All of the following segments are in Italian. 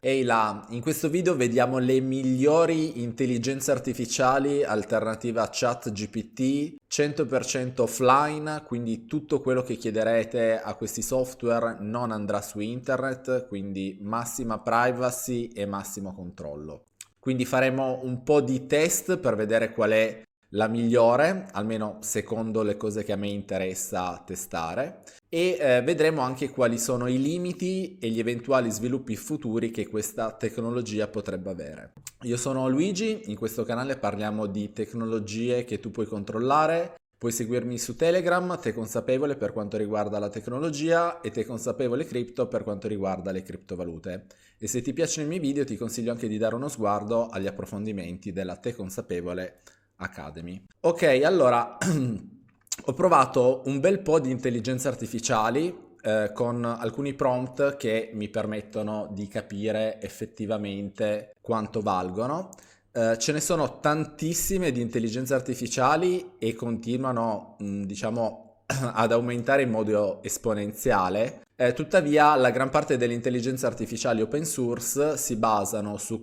Ehi là, in questo video vediamo le migliori intelligenze artificiali alternative a ChatGPT, 100% offline, quindi tutto quello che chiederete a questi software non andrà su internet, quindi massima privacy e massimo controllo. Quindi faremo un po' di test per vedere qual è la migliore, almeno secondo le cose che a me interessa testare, e vedremo anche quali sono i limiti e gli eventuali sviluppi futuri che questa tecnologia potrebbe avere. Io sono Luigi, in questo canale parliamo di tecnologie che tu puoi controllare. Puoi seguirmi su Telegram, Te Consapevole per quanto riguarda la tecnologia e Te Consapevole Crypto per quanto riguarda le criptovalute. E se ti piacciono i miei video ti consiglio anche di dare uno sguardo agli approfondimenti della Te Consapevole Academy. Ok, allora ho provato un bel po' di intelligenze artificiali con alcuni prompt che mi permettono di capire effettivamente quanto valgono. Ce ne sono tantissime di intelligenze artificiali e continuano, diciamo, ad aumentare in modo esponenziale. Tuttavia, la gran parte delle intelligenze artificiali open source si basano su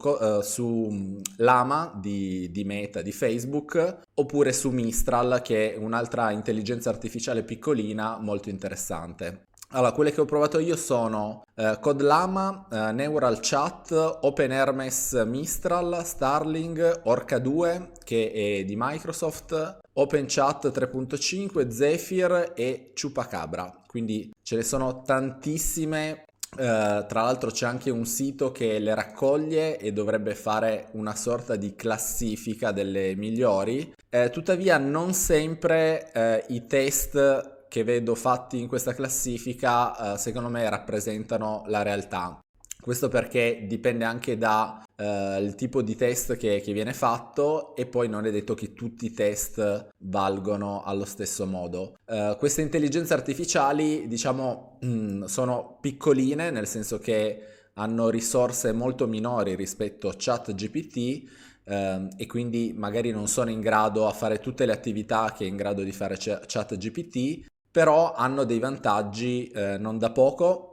Llama di Meta, di Facebook, oppure su Mistral, che è un'altra intelligenza artificiale piccolina molto interessante. Allora, quelle che ho provato io sono Codellama, Neural Chat, OpenHermes Mistral, Starling, Orca 2 che è di Microsoft, OpenChat 3.5, Zephyr e Chupacabra. Quindi ce ne sono tantissime. Tra l'altro c'è anche un sito che le raccoglie e dovrebbe fare una sorta di classifica delle migliori. Tuttavia non sempre i test che vedo fatti in questa classifica, secondo me rappresentano la realtà. Questo perché dipende anche da il tipo di test che viene fatto e poi non è detto che tutti i test valgono allo stesso modo. Queste intelligenze artificiali, diciamo, sono piccoline, nel senso che hanno risorse molto minori rispetto a ChatGPT, e quindi magari non sono in grado a fare tutte le attività che è in grado di fare ChatGPT, però hanno dei vantaggi non da poco.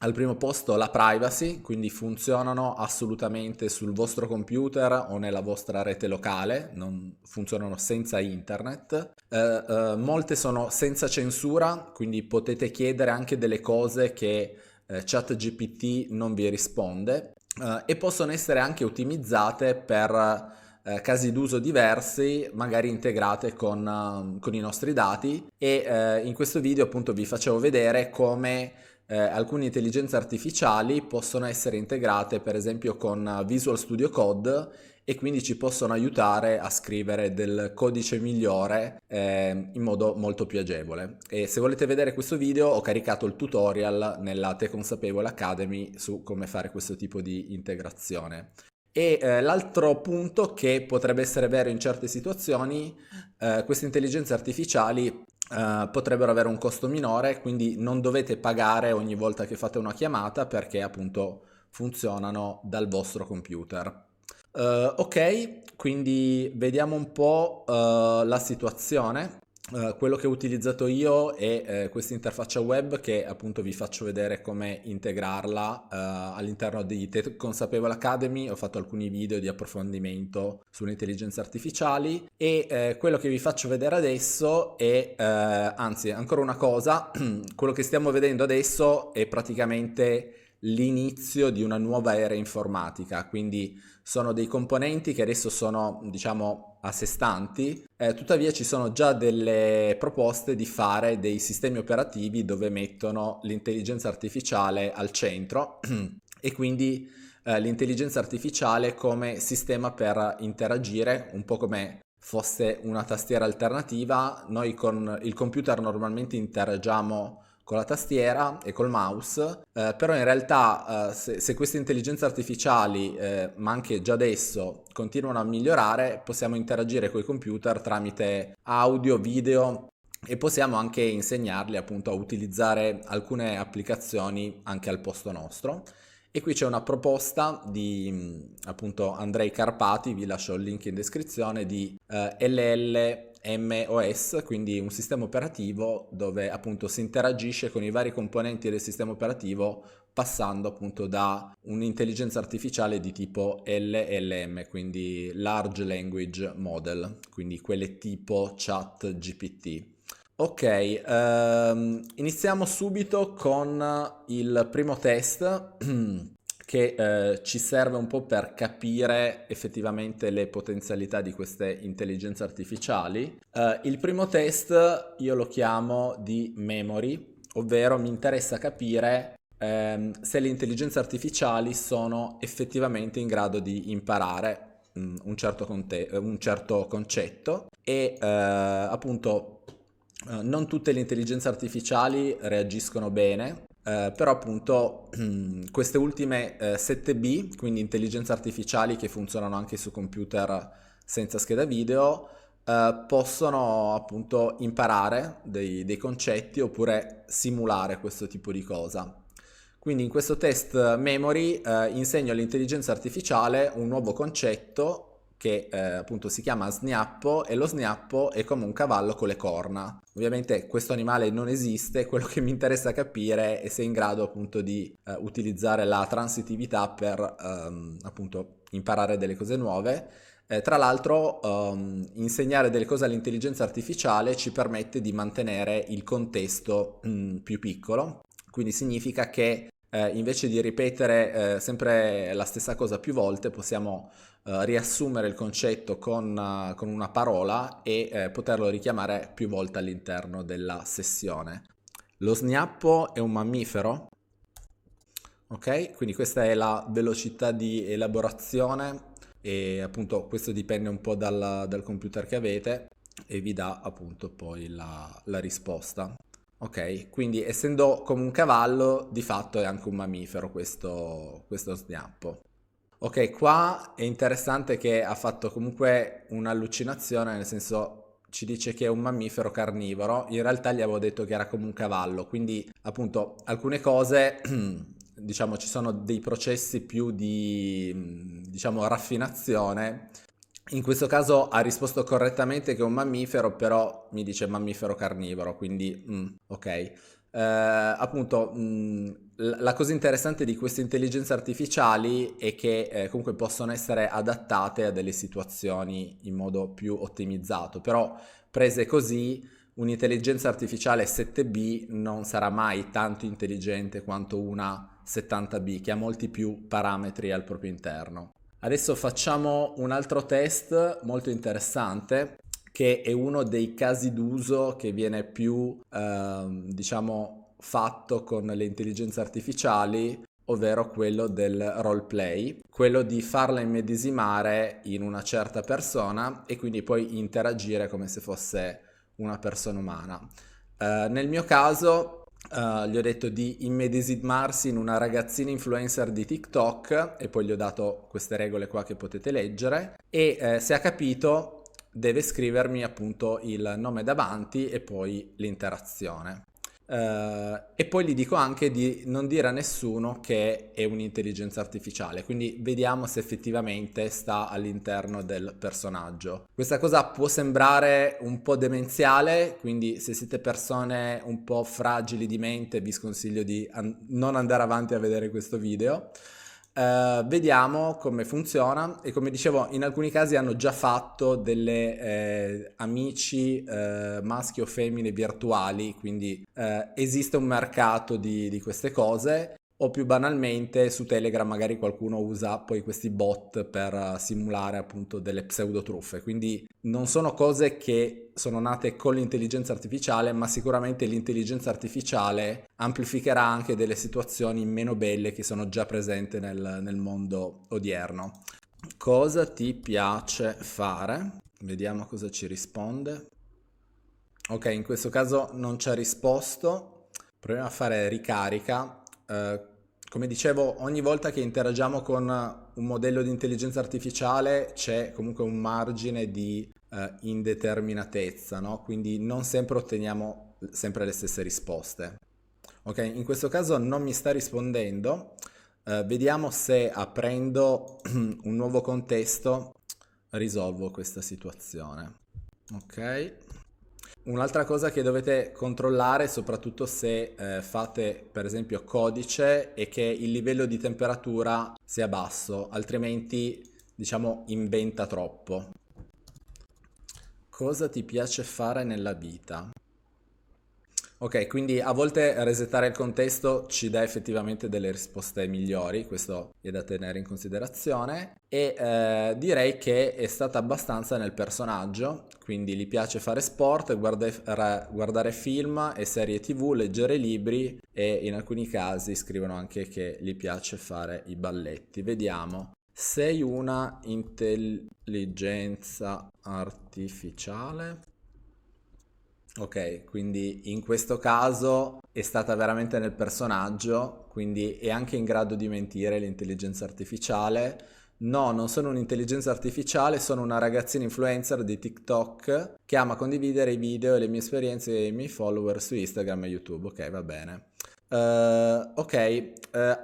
Al primo posto la privacy, quindi funzionano assolutamente sul vostro computer o nella vostra rete locale, non funzionano senza internet. Molte sono senza censura, quindi potete chiedere anche delle cose che ChatGPT non vi risponde, e possono essere anche ottimizzate per casi d'uso diversi, magari integrate con i nostri dati e in questo video appunto vi facevo vedere come alcune intelligenze artificiali possono essere integrate per esempio con Visual Studio Code e quindi ci possono aiutare a scrivere del codice migliore in modo molto più agevole. E se volete vedere questo video ho caricato il tutorial nella Te Consapevole Academy su come fare questo tipo di integrazione. E l'altro punto che potrebbe essere vero in certe situazioni, queste intelligenze artificiali potrebbero avere un costo minore, quindi non dovete pagare ogni volta che fate una chiamata perché appunto funzionano dal vostro computer. Ok, quindi vediamo un po' la situazione. Quello che ho utilizzato io è questa interfaccia web che appunto vi faccio vedere come integrarla all'interno di Te Consapevole Academy. Ho fatto alcuni video di approfondimento sulle intelligenze artificiali e quello che vi faccio vedere adesso è, anzi ancora una cosa, quello che stiamo vedendo adesso è praticamente l'inizio di una nuova era informatica, quindi sono dei componenti che adesso sono, diciamo, a sé stanti, tuttavia ci sono già delle proposte di fare dei sistemi operativi dove mettono l'intelligenza artificiale al centro e quindi l'intelligenza artificiale come sistema per interagire, un po' come fosse una tastiera alternativa. Noi con il computer normalmente interagiamo con la tastiera e col mouse, però in realtà se queste intelligenze artificiali, ma anche già adesso, continuano a migliorare, possiamo interagire con i computer tramite audio, video e possiamo anche insegnarli appunto a utilizzare alcune applicazioni anche al posto nostro. E qui c'è una proposta di appunto Andrei Carpati, vi lascio il link in descrizione, di LLMOS, quindi un sistema operativo dove appunto si interagisce con i vari componenti del sistema operativo passando appunto da un'intelligenza artificiale di tipo LLM, quindi Large Language Model, quindi quelle tipo ChatGPT. Ok, iniziamo subito con il primo test che ci serve un po' per capire effettivamente le potenzialità di queste intelligenze artificiali. Il primo test io lo chiamo di memory, ovvero mi interessa capire se le intelligenze artificiali sono effettivamente in grado di imparare un certo concetto e appunto non tutte le intelligenze artificiali reagiscono bene, però appunto queste ultime 7B, quindi intelligenze artificiali che funzionano anche su computer senza scheda video, possono appunto imparare dei concetti oppure simulare questo tipo di cosa. Quindi in questo test memory insegno all'intelligenza artificiale un nuovo concetto che appunto si chiama sgnappo, e lo sgnappo è come un cavallo con le corna. Ovviamente questo animale non esiste, quello che mi interessa capire è se è in grado appunto di utilizzare la transitività per appunto imparare delle cose nuove. Tra l'altro insegnare delle cose all'intelligenza artificiale ci permette di mantenere il contesto più piccolo, quindi significa che invece di ripetere sempre la stessa cosa più volte possiamo riassumere il concetto con una parola e poterlo richiamare più volte all'interno della sessione. Lo sgnappo è un mammifero? Ok, quindi questa è la velocità di elaborazione e appunto questo dipende un po' dal computer che avete e vi dà appunto poi la risposta. Ok, quindi essendo come un cavallo, di fatto è anche un mammifero questo sgnappo. Ok, qua è interessante che ha fatto comunque un'allucinazione, nel senso ci dice che è un mammifero carnivoro, in realtà gli avevo detto che era come un cavallo, quindi appunto alcune cose, diciamo ci sono dei processi più di, diciamo, raffinazione. In questo caso ha risposto correttamente che è un mammifero, però mi dice mammifero carnivoro, quindi ok. Appunto, la cosa interessante di queste intelligenze artificiali è che comunque possono essere adattate a delle situazioni in modo più ottimizzato, però prese così un'intelligenza artificiale 7B non sarà mai tanto intelligente quanto una 70B che ha molti più parametri al proprio interno. Adesso facciamo un altro test molto interessante che è uno dei casi d'uso che viene più, diciamo, fatto con le intelligenze artificiali, ovvero quello del roleplay, quello di farla immedesimare in una certa persona e quindi poi interagire come se fosse una persona umana. Nel mio caso gli ho detto di immedesimarsi in una ragazzina influencer di TikTok e poi gli ho dato queste regole qua che potete leggere e se ha capito deve scrivermi appunto il nome davanti e poi l'interazione. E poi gli dico anche di non dire a nessuno che è un'intelligenza artificiale, quindi vediamo se effettivamente sta all'interno del personaggio. Questa cosa può sembrare un po' demenziale, quindi se siete persone un po' fragili di mente vi sconsiglio di non andare avanti a vedere questo video. Vediamo come funziona e come dicevo in alcuni casi hanno già fatto delle amici maschi o femmine virtuali, quindi esiste un mercato di queste cose o più banalmente su Telegram magari qualcuno usa poi questi bot per simulare appunto delle pseudo truffe, quindi non sono cose che sono nate con l'intelligenza artificiale, ma sicuramente l'intelligenza artificiale amplificherà anche delle situazioni meno belle che sono già presenti nel mondo odierno. Cosa ti piace fare? Vediamo cosa ci risponde. Ok, in questo caso non ci ha risposto. Proviamo a fare ricarica. Come dicevo, ogni volta che interagiamo con un modello di intelligenza artificiale c'è comunque un margine di indeterminatezza, no? Quindi non sempre otteniamo sempre le stesse risposte. Ok, in questo caso non mi sta rispondendo. Vediamo se aprendo un nuovo contesto risolvo questa situazione. Ok. Un'altra cosa che dovete controllare, soprattutto se fate per esempio codice, è che il livello di temperatura sia basso, altrimenti diciamo inventa troppo. Cosa ti piace fare nella vita? Ok, quindi a volte resettare il contesto ci dà effettivamente delle risposte migliori, questo è da tenere in considerazione e direi che è stata abbastanza nel personaggio, quindi gli piace fare sport, guardare film e serie TV, leggere libri e in alcuni casi scrivono anche che gli piace fare i balletti. Vediamo. Sei una intelligenza artificiale? Ok, quindi in questo caso è stata veramente nel personaggio, quindi è anche in grado di mentire l'intelligenza artificiale. No, non sono un'intelligenza artificiale, sono una ragazzina influencer di TikTok che ama condividere i video e le mie esperienze e i miei follower su Instagram e YouTube. Ok, va bene. Ok,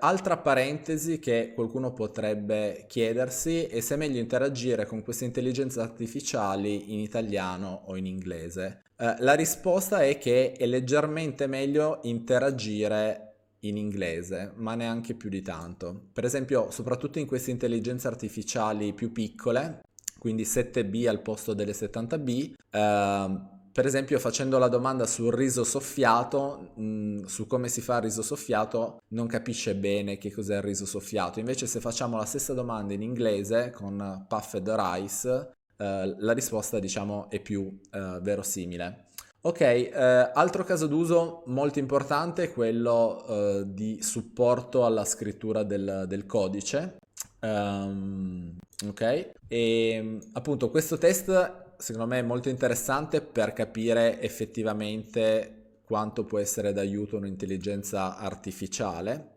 altra parentesi che qualcuno potrebbe chiedersi è se è meglio interagire con queste intelligenze artificiali in italiano o in inglese. La risposta è che è leggermente meglio interagire in inglese, ma neanche più di tanto. Per esempio, soprattutto in queste intelligenze artificiali più piccole, quindi 7B al posto delle 70B, per esempio facendo la domanda sul riso soffiato, su come si fa il riso soffiato, non capisce bene che cos'è il riso soffiato. Invece se facciamo la stessa domanda in inglese con puffed rice, la risposta diciamo è più verosimile. Ok, altro caso d'uso molto importante è quello di supporto alla scrittura del codice. Ok, e appunto questo test secondo me è molto interessante per capire effettivamente quanto può essere d'aiuto un'intelligenza artificiale.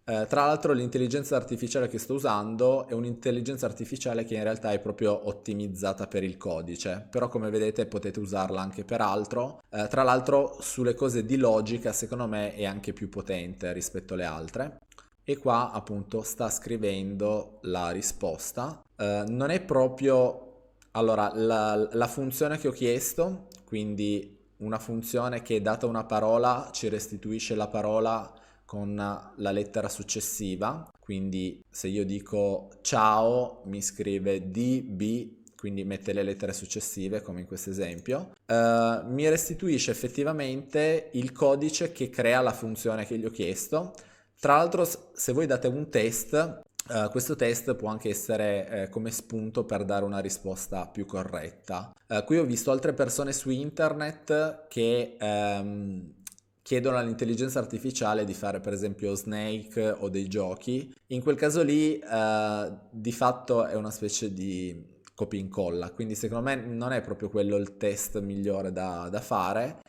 Tra l'altro l'intelligenza artificiale che sto usando è un'intelligenza artificiale che in realtà è proprio ottimizzata per il codice, però come vedete potete usarla anche per altro. Tra l'altro sulle cose di logica secondo me è anche più potente rispetto alle altre. E qua appunto sta scrivendo la risposta. Non è proprio... Allora, la funzione che ho chiesto, quindi una funzione che data una parola ci restituisce la parola con la lettera successiva, quindi se io dico ciao mi scrive DB, quindi mette le lettere successive come in questo esempio, mi restituisce effettivamente il codice che crea la funzione che gli ho chiesto. Tra l'altro se voi date un test, questo test può anche essere come spunto per dare una risposta più corretta. Qui ho visto altre persone su internet che chiedono all'intelligenza artificiale di fare per esempio Snake o dei giochi. In quel caso lì di fatto è una specie di copia e incolla, quindi secondo me non è proprio quello il test migliore da fare.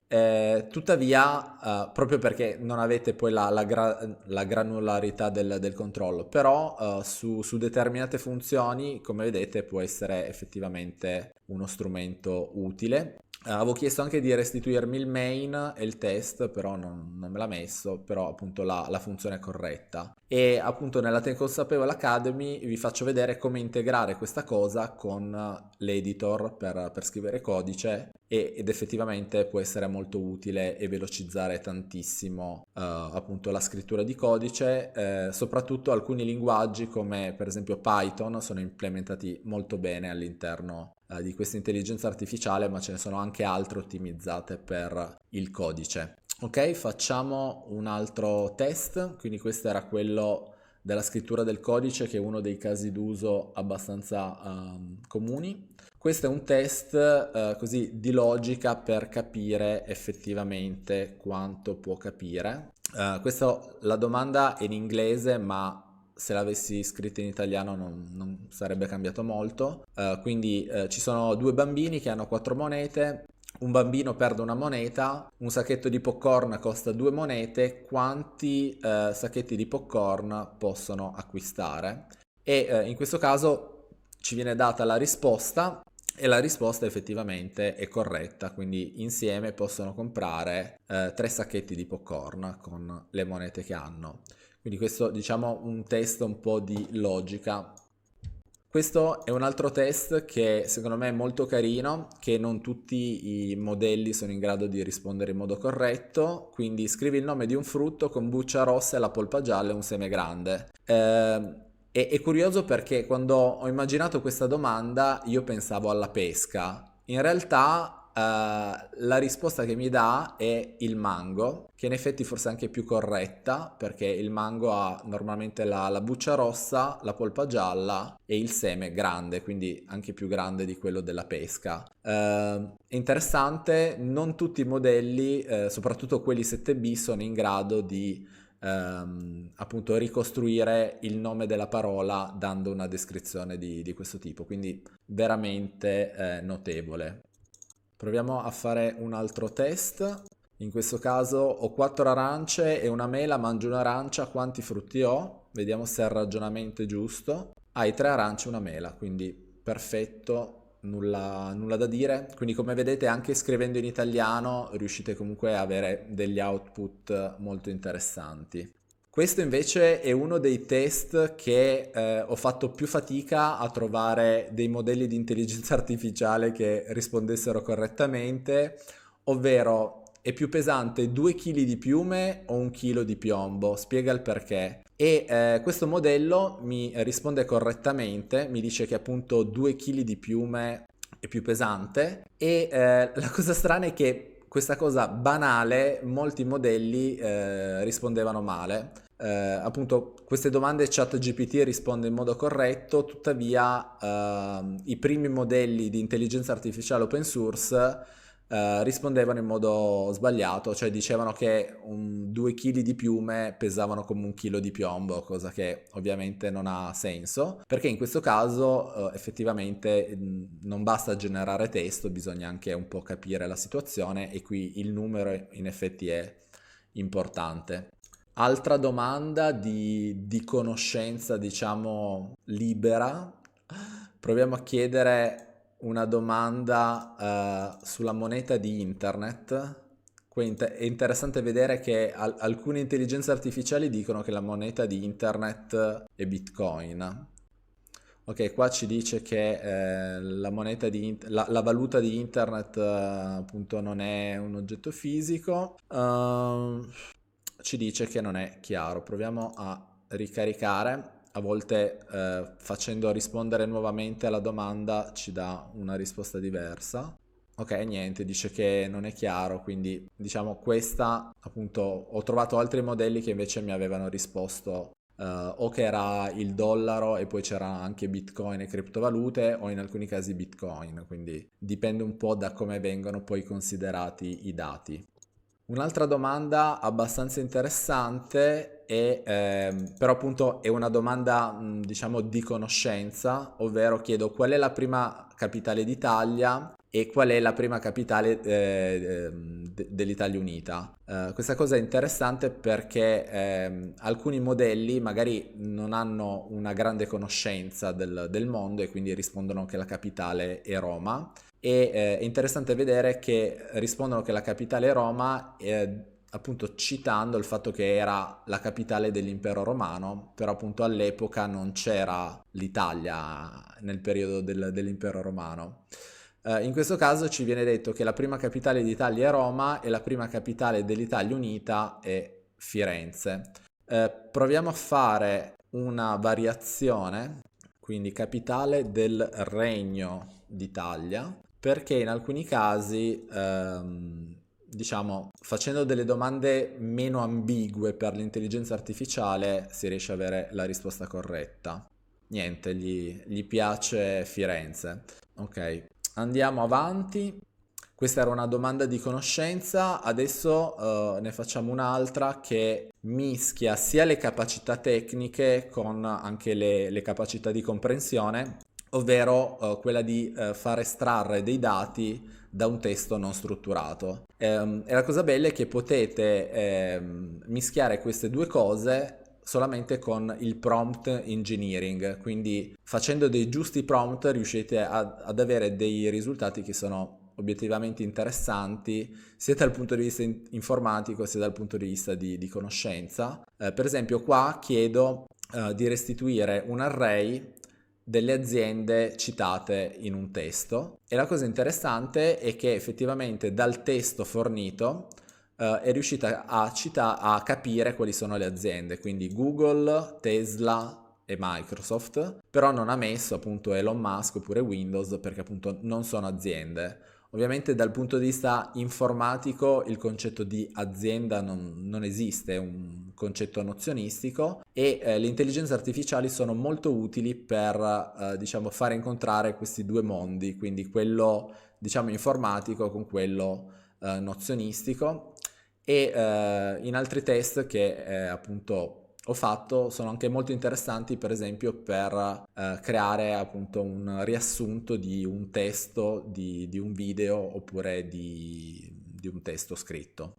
Tuttavia, proprio perché non avete poi la granularità del controllo, però su determinate funzioni, come vedete, può essere effettivamente uno strumento utile. Avevo chiesto anche di restituirmi il main e il test, però non me l'ha messo, però appunto la funzione è corretta. E appunto nella Ten Consapevole Academy vi faccio vedere come integrare questa cosa con l'editor per scrivere codice ed effettivamente può essere molto utile e velocizzare tantissimo appunto la scrittura di codice, soprattutto alcuni linguaggi come per esempio Python sono implementati molto bene all'interno di questa intelligenza artificiale, ma ce ne sono anche altre ottimizzate per il codice. Ok, facciamo un altro test, quindi questo era quello della scrittura del codice che è uno dei casi d'uso abbastanza comuni. Questo è un test così di logica per capire effettivamente quanto può capire. La domanda è in inglese, ma se l'avessi scritta in italiano non sarebbe cambiato molto. Quindi ci sono due bambini che hanno quattro monete. Un bambino perde una moneta, un sacchetto di popcorn costa due monete, quanti sacchetti di popcorn possono acquistare? E in questo caso ci viene data la risposta e la risposta effettivamente è corretta, quindi insieme possono comprare tre sacchetti di popcorn con le monete che hanno. Quindi questo diciamo un test un po' di logica. Questo è un altro test che secondo me è molto carino, che non tutti i modelli sono in grado di rispondere in modo corretto, quindi scrivi il nome di un frutto con buccia rossa e la polpa gialla e un seme grande. È curioso perché quando ho immaginato questa domanda io pensavo alla pesca. In realtà la risposta che mi dà è il mango, che in effetti forse è anche più corretta perché il mango ha normalmente la buccia rossa, la polpa gialla e il seme grande, quindi anche più grande di quello della pesca. È interessante, non tutti i modelli, soprattutto quelli 7B, sono in grado di appunto ricostruire il nome della parola dando una descrizione di questo tipo, quindi veramente notevole. Proviamo a fare un altro test. In questo caso ho 4 arance e una mela, mangio un'arancia, quanti frutti ho? Vediamo se il ragionamento è giusto. Hai 3 arance e una mela, quindi perfetto, nulla da dire. Quindi come vedete anche scrivendo in italiano riuscite comunque a avere degli output molto interessanti. Questo invece è uno dei test che ho fatto più fatica a trovare dei modelli di intelligenza artificiale che rispondessero correttamente, ovvero è più pesante 2 kg di piume o 1 chilo di piombo? Spiega il perché. E questo modello mi risponde correttamente, mi dice che appunto 2 kg di piume è più pesante e la cosa strana è che questa cosa banale molti modelli rispondevano male. Appunto queste domande ChatGPT risponde in modo corretto, tuttavia i primi modelli di intelligenza artificiale open source rispondevano in modo sbagliato, cioè dicevano che 2 kg di piume pesavano come 1 chilo di piombo, cosa che ovviamente non ha senso, perché in questo caso effettivamente non basta generare testo, bisogna anche un po' capire la situazione e qui il numero in effetti è importante. Altra domanda di conoscenza, diciamo, libera. Proviamo a chiedere una domanda sulla moneta di internet. Qui è interessante vedere che alcune intelligenze artificiali dicono che la moneta di internet è Bitcoin. Ok, qua ci dice che la moneta la valuta di internet appunto non è un oggetto fisico. Ci dice che non è chiaro. Proviamo a ricaricare. A volte facendo rispondere nuovamente alla domanda ci dà una risposta diversa. Ok, niente, dice che non è chiaro, quindi diciamo questa appunto ho trovato altri modelli che invece mi avevano risposto o che era il dollaro e poi c'era anche Bitcoin e criptovalute o in alcuni casi Bitcoin, quindi dipende un po' da come vengono poi considerati i dati. Un'altra domanda abbastanza interessante però appunto è una domanda diciamo di conoscenza, ovvero chiedo qual è la prima capitale d'Italia e qual è la prima capitale dell'Italia Unita. Questa cosa è interessante perché alcuni modelli magari non hanno una grande conoscenza del mondo e quindi rispondono che la capitale è Roma. E è interessante vedere che rispondono che la capitale è Roma, appunto citando il fatto che era la capitale dell'impero romano, però appunto all'epoca non c'era l'Italia nel periodo dell'impero romano. In questo caso ci viene detto che la prima capitale d'Italia è Roma e la prima capitale dell'Italia Unita è Firenze. Proviamo a fare una variazione, quindi capitale del Regno d'Italia, perché in alcuni casi, diciamo, facendo delle domande meno ambigue per l'intelligenza artificiale si riesce ad avere la risposta corretta. Niente, gli piace Firenze. Ok, andiamo avanti. Questa era una domanda di conoscenza, adesso ne facciamo un'altra che mischia sia le capacità tecniche con anche le capacità di comprensione, ovvero quella di far estrarre dei dati da un testo non strutturato. E la cosa bella è che potete mischiare queste due cose solamente con il prompt engineering, quindi facendo dei giusti prompt riuscite ad avere dei risultati che sono obiettivamente interessanti sia dal punto di vista informatico sia dal punto di vista di conoscenza. Per esempio qua chiedo di restituire un array delle aziende citate in un testo. E la cosa interessante è che effettivamente dal testo fornito è riuscita a capire quali sono le aziende, quindi Google, Tesla e Microsoft, però non ha messo appunto Elon Musk oppure Windows perché appunto non sono aziende. Ovviamente dal punto di vista informatico il concetto di azienda non esiste, è un concetto nozionistico e le intelligenze artificiali sono molto utili per diciamo fare incontrare questi due mondi, quindi quello diciamo informatico con quello nozionistico e in altri test che appunto ho fatto sono anche molto interessanti, per esempio per creare appunto un riassunto di un testo, di un video oppure di un testo scritto.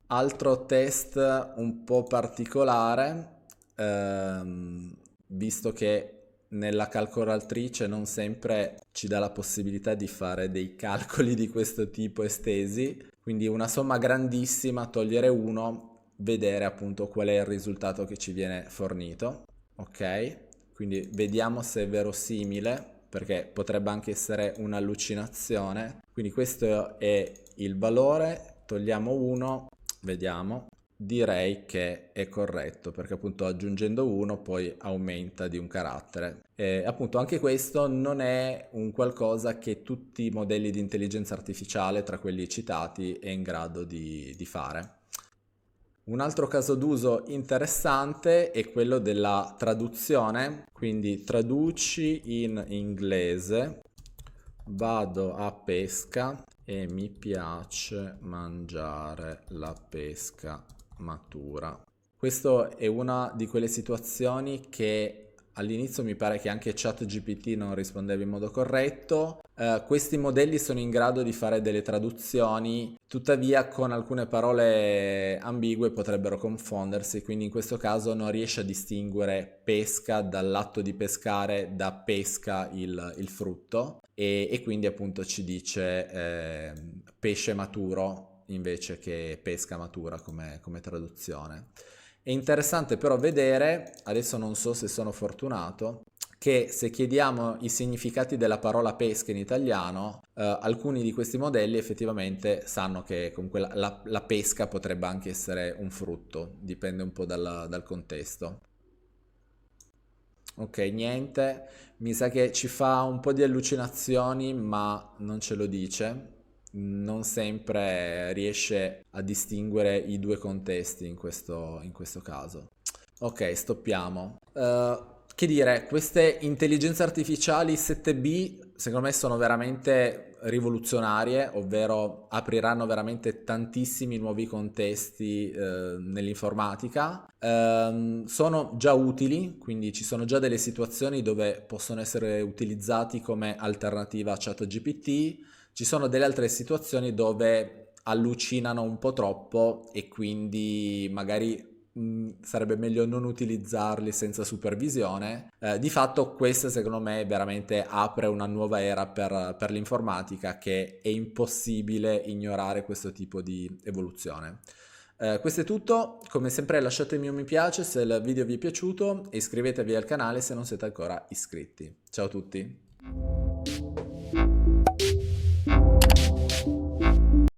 Altro test un po' particolare, visto che nella calcolatrice non sempre ci dà la possibilità di fare dei calcoli di questo tipo estesi, quindi una somma grandissima, togliere 1, vedere appunto qual è il risultato che ci viene fornito, ok? Quindi vediamo se è verosimile, perché potrebbe anche essere un'allucinazione. Quindi questo è il valore, togliamo 1, vediamo. Direi che è corretto perché appunto aggiungendo 1 poi aumenta di un carattere. E appunto anche questo non è un qualcosa che tutti i modelli di intelligenza artificiale, tra quelli citati, è in grado di fare. Un altro caso d'uso interessante è quello della traduzione, quindi traduci in inglese, vado a pesca e mi piace mangiare la pesca matura. Questa è una di quelle situazioni che all'inizio mi pare che anche ChatGPT non rispondeva in modo corretto. Questi modelli sono in grado di fare delle traduzioni, tuttavia con alcune parole ambigue potrebbero confondersi, quindi in questo caso non riesce a distinguere pesca dall'atto di pescare da pesca il frutto e quindi appunto ci dice pesce maturo invece che pesca matura come traduzione. È interessante però vedere, adesso non so se sono fortunato, che se chiediamo i significati della parola pesca in italiano, alcuni di questi modelli effettivamente sanno che comunque la pesca potrebbe anche essere un frutto, dipende un po' dal contesto. Ok, niente, mi sa che ci fa un po' di allucinazioni, ma non ce lo dice. Non sempre riesce a distinguere i due contesti in questo caso. Ok, stoppiamo. Che dire, queste intelligenze artificiali 7B secondo me sono veramente rivoluzionarie, ovvero apriranno veramente tantissimi nuovi contesti nell'informatica. Sono già utili, quindi ci sono già delle situazioni dove possono essere utilizzati come alternativa a ChatGPT. Ci sono delle altre situazioni dove allucinano un po' troppo e quindi magari sarebbe meglio non utilizzarli senza supervisione. Di fatto questa secondo me veramente apre una nuova era per l'informatica che è impossibile ignorare questo tipo di evoluzione. Questo è tutto, come sempre lasciatemi un mi piace se il video vi è piaciuto e iscrivetevi al canale se non siete ancora iscritti. Ciao a tutti!